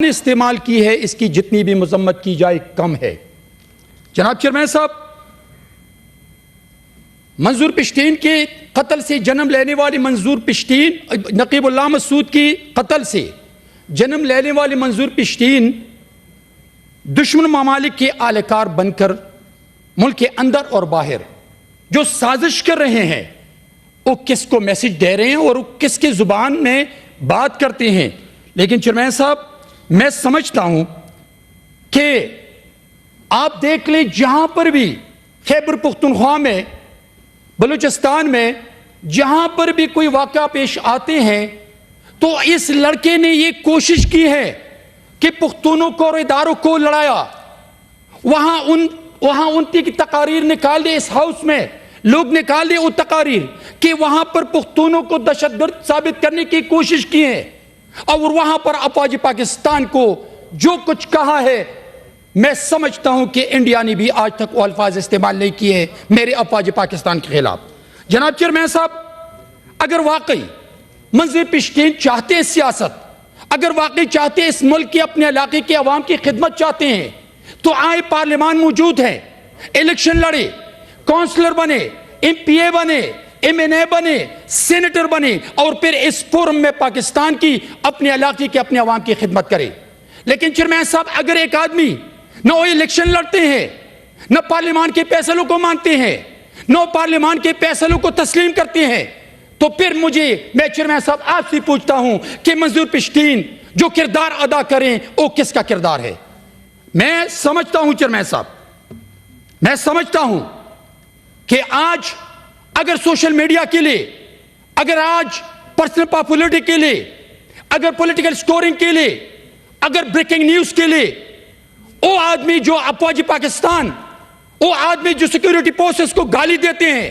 استعمال کی ہے اس کی جتنی بھی مذمت کی جائے کم ہے۔ جناب چیئرمین صاحب، منظور پشتین کے قتل سے جنم لینے والی منظور پشتین، نقیب اللہ مسعود کی قتل سے جنم لینے والی منظور پشتین دشمن ممالک کے اہلکار بن کر ملک کے اندر اور باہر جو سازش کر رہے ہیں وہ کس کو میسج دے رہے ہیں اور وہ کس کے زبان میں بات کرتے ہیں۔ لیکن چیئرمین صاحب، میں سمجھتا ہوں کہ آپ دیکھ لیں جہاں پر بھی خیبر پختونخوا میں، بلوچستان میں جہاں پر بھی کوئی واقعہ پیش آتے ہیں تو اس لڑکے نے یہ کوشش کی ہے کہ پختونوں کو اور اداروں کو لڑایا۔ وہاں ان کی تقاریر نکال دے، اس ہاؤس میں لوگ نکال دے وہ تقاریر کہ وہاں پر پختونوں کو دہشت گرد ثابت کرنے کی کوشش کی ہے، اور وہاں پر افواج پاکستان کو جو کچھ کہا ہے، میں سمجھتا ہوں کہ انڈیا نے بھی آج تک وہ الفاظ استعمال نہیں کیے میرے افواج پاکستان کے خلاف۔ جناب چیئرمین صاحب، اگر واقعی منظور پشتین چاہتے ہیں سیاست، اگر واقعی چاہتے ہیں اس ملک کے اپنے علاقے کے عوام کی خدمت چاہتے ہیں تو آئے، پارلیمان موجود ہے، الیکشن لڑے، کونسلر بنے، ایم پی اے بنے، ایم این اے بنے، سینیٹر بنے، اور پھر اس فورم میں پاکستان کی اپنے علاقے کے اپنے عوام کی خدمت کرے۔ لیکن چیئرمین صاحب، اگر ایک آدمی نہ وہ الیکشن لڑتے ہیں، نہ پارلیمان کے فیصلوں کو مانتے ہیں، نہ پارلیمان کے فیصلوں کو تسلیم کرتے ہیں، تو پھر میں چیئرمین صاحب آپ سے پوچھتا ہوں کہ منظور پشتین جو کردار ادا کریں وہ کس کا کردار ہے؟ میں سمجھتا ہوں چیئرمین صاحب، میں سمجھتا ہوں کہ آج اگر سوشل میڈیا کے لیے، اگر آج پرسنل پاپولرٹی کے لیے، اگر پولیٹیکل سکورنگ کے لیے، اگر بریکنگ نیوز کے لیے، وہ آدمی جو افواج پاکستان، وہ آدمی جو سیکیورٹی فورسز کو گالی دیتے ہیں،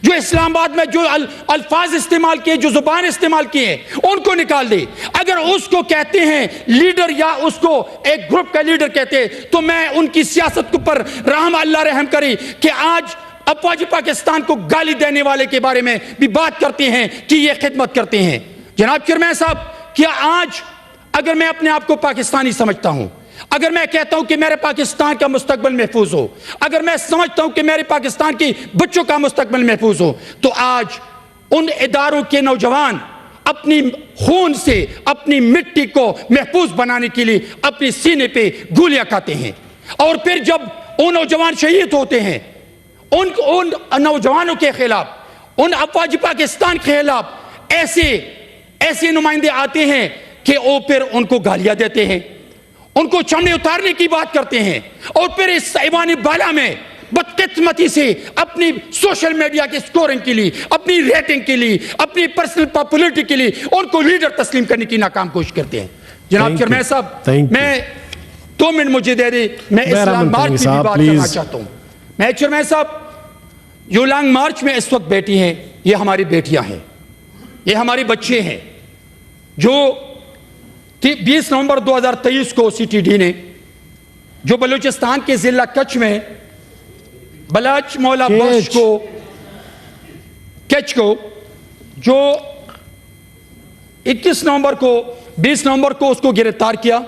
جو اسلام آباد میں جو الفاظ استعمال کیے، جو زبان استعمال کیے، ان کو نکال دے۔ اگر اس کو کہتے ہیں لیڈر یا اس کو ایک گروپ کا لیڈر کہتے ہیں تو میں ان کی سیاست پر اللہ رحم کرے کہ آج افواج پاکستان کو گالی دینے والے کے بارے میں بھی بات کرتے ہیں کہ یہ خدمت کرتے ہیں۔ جناب چیئرمین صاحب، کیا آج اگر میں اپنے آپ کو پاکستانی سمجھتا ہوں، اگر میں کہتا ہوں کہ میرے پاکستان کا مستقبل محفوظ ہو، اگر میں سمجھتا ہوں کہ میرے پاکستان کے بچوں کا مستقبل محفوظ ہو، تو آج ان اداروں کے نوجوان اپنی خون سے اپنی مٹی کو محفوظ بنانے کے لیے اپنے سینے پہ گولیاں کھاتے ہیں، اور پھر جب وہ نوجوان شہید ہوتے ہیں، ان نوجوانوں کے خلاف، ان افواج پاکستان کے خلاف ایسے نمائندے آتے ہیں کہ وہ پھر ان کو گالیاں دیتے ہیں، ان کو چمڑے اتارنے کی بات کرتے ہیں، اور پھر اس ایوان بالا میں بدقسمتی سے اپنی سوشل میڈیا کے سکورنگ کے لیے، اپنی ریٹنگ کے لیے، اپنی پرسنل پاپولرٹی کے لیے ان کو لیڈر تسلیم کرنے کی ناکام کوشش کرتے ہیں۔ جناب چیئرمین صاحب، میں 2 منٹ مجھے دے دیں، میں اس لانگ مارچ کی بھی بات کرنا چاہتا ہوں۔ میں چیئرمین صاحب، جو لانگ مارچ میں اس وقت بیٹھی ہیں، یہ ہماری بیٹیاں ہیں، یہ ہمارے بچے ہیں، جو 20 نومبر 2023 کو سی ٹی ڈی نے جو بلوچستان کے ضلع کچھ میں بلاچ مولا بخش کو جو 21 نومبر کو 20 نومبر کو اس کو گرفتار کیا،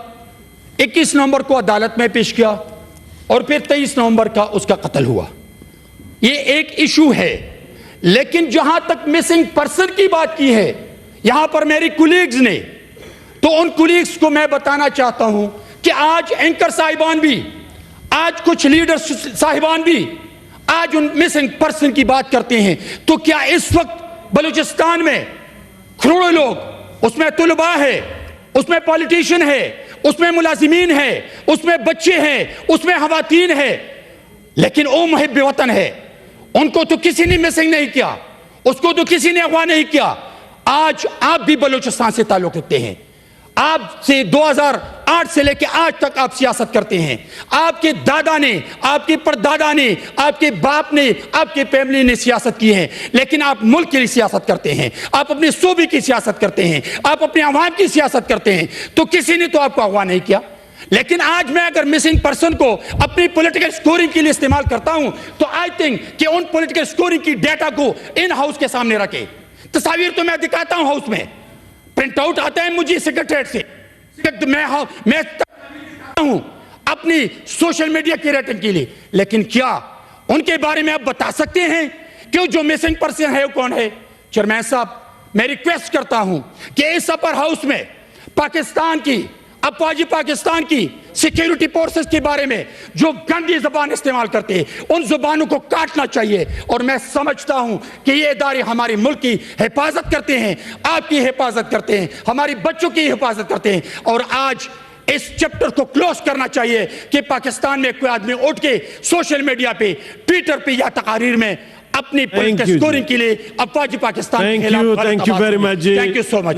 21 نومبر کو عدالت میں پیش کیا، اور پھر 23 نومبر کا اس کا قتل ہوا۔ یہ ایک ایشو ہے، لیکن جہاں تک مسنگ پرسن کی بات کی ہے، یہاں پر میری کولیگز نے، تو ان کولیگز کو میں بتانا چاہتا ہوں کہ آج اینکر صاحبان بھی، آج کچھ لیڈر صاحبان بھی آج ان مسنگ پرسن کی بات کرتے ہیں، تو کیا اس وقت بلوچستان میں کروڑوں لوگ، اس میں طلباء ہے، اس میں پولیٹیشین ہے، اس میں ملازمین ہے، اس میں بچے ہیں، اس میں خواتین ہے، لیکن وہ محب وطن ہے، ان کو تو کسی نے مسنگ نہیں کیا، اس کو تو کسی نے اغوا نہیں کیا۔ آج آپ بھی بلوچستان سے تعلق رکھتے ہیں، آپ سے 2008 سے لے کے آج تک آپ سیاست کرتے ہیں، آپ کے دادا نے، آپ کے پردادا نے، آپ کے باپ نے، آپ کے فیملی نے سیاست کی ہے، لیکن آپ ملک کے لیے سیاست کرتے ہیں، آپ اپنے صوبے کی سیاست کرتے ہیں، آپ اپنے عوام کی سیاست کرتے ہیں، تو کسی نے تو آپ کو اغوا نہیں کیا۔ لیکن آج میں اگر مسنگ پرسن کو اپنی پولیٹیکل سکورنگ کے لیے استعمال کرتا ہوں تو آئی تھنک کہ ان پولیٹیکل سکورنگ کی ڈیٹا کو ان ہاؤس کے سامنے رکھے۔ تصاویر تو میں دکھاتا ہوں ہاؤس میں، پرنٹ آؤٹ آتا ہے مجھے سیکریٹریٹ سے، میں ہوں اپنی سوشل میڈیا کی ریٹنگ کے لیے، لیکن کیا ان کے بارے میں آپ بتا سکتے ہیں کہ جو مسنگ پرسن ہے وہ کون ہے؟ چیئرمین صاحب میں ریکویسٹ کرتا ہوں کہ اس اپر ہاؤس میں پاکستان کی افواج پاکستان کی سیکیورٹی فورسز کے بارے میں جو گندی زبان استعمال کرتے ہیں ان زبانوں کو کاٹنا چاہیے، اور میں سمجھتا ہوں کہ یہ ادارے ہمارے ملک کی حفاظت کرتے ہیں، آپ کی حفاظت کرتے ہیں، ہماری بچوں کی حفاظت کرتے ہیں، اور آج اس چیپٹر کو کلوز کرنا چاہیے کہ پاکستان میں کوئی آدمی اٹھ کے سوشل میڈیا پہ، ٹویٹر پہ یا تقاریر میں اپنی پولیٹیکل سکورنگ کے لیے افواج پاکستان کے خلاف Thank you very much. Thank you so much.